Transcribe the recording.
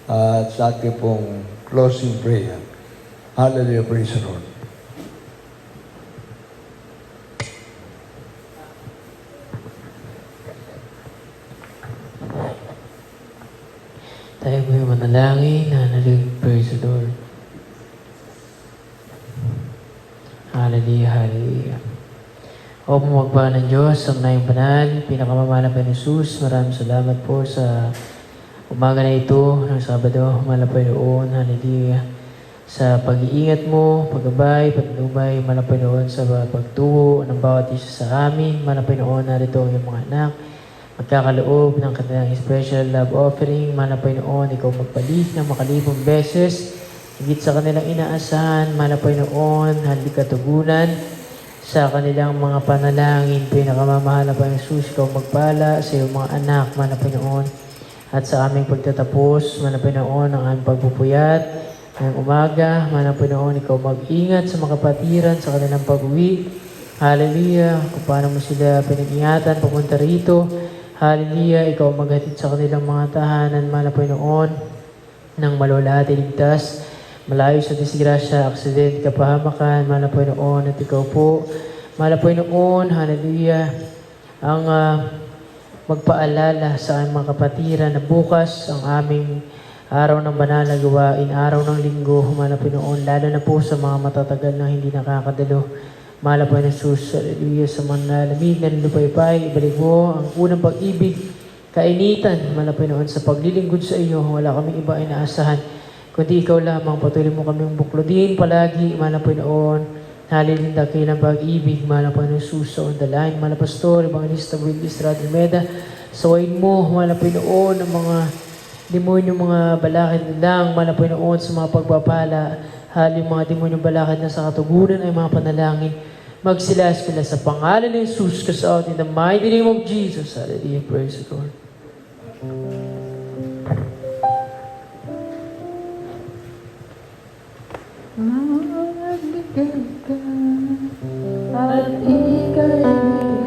at sa ating pong closing prayer. Hallelujah, praise the Lord. Tayo po yung manalangin. Hallelujah, praise the Lord. Hallelujah, hallelujah. O pumagpala ng Diyos, ang nayong banal, pinakamamala pa ni Jesus, maraming salamat po sa umaga na ito ng Sabado, Malapaynoon, hallelujah. Sa pag-iingat mo, paggabay, patnubay, Malapaynoon sa pagtuo ng bawat isa sa amin, Malapaynoon narito ang iyong mga anak, magkakaloob ng kanilang special love offering, Malapaynoon, ikaw magbalik ng makalibong beses, higit sa kanilang inaasahan, Malapaynoon, handi katugunan, sa kanilang mga panalangin, pinakamamahal na Panginoon Jesus, ikaw magpala sa iyong mga anak, Malapaynoon, at sa aming pagtatapos, Malapaynoon, ang aming pagpupuyat, ngayong umaga, Malapaynoon, ikaw mag-ingat sa mga kapatiran sa kanilang pag-uwi, hallelujah, kung paano mo sila pinag-ingatan, papunta rito, hallelujah, ikaw maghatid sa kanilang mga tahanan, Malapaynoon, ng malula at iligtas, malayo sa disgrasya, aksidente, kapahamakan, Malapaynoon, at ikaw po, Malapaynoon, hallelujah, ang magpaalala sa aming mga kapatiran na bukas ang aming araw ng banal na gawain, araw ng linggo, Malapaynoon, lalo na po sa mga matatagal na hindi nakakadalo, Malapaynoon, Jesus, hallelujah, sa mga lamig na lupaypay, ibalik mo ang unang pag-ibig, kainitan, Malapaynoon, sa paglilingkod sa iyo, wala kaming iba inaasahan, kundi ikaw lamang, patuloy mo kaming buklodin palagi, Malapaynoon, halilinda kailang pag-ibig, Malapaynoon, suso on the line, Malapastor, Evangelista Will Estrada Meda, sawain mo, Malapaynoon, ang mga demonyo, mga balakid lang, Malapaynoon, sa mga pagpapala, yung mga demonyo balakid na sa katugunan ay mga panalangin, magsilas kila sa pangalan ni Jesus, kasaot in the mighty name of Jesus, hallelujah, praise the Lord. Magbigay ka at ika'y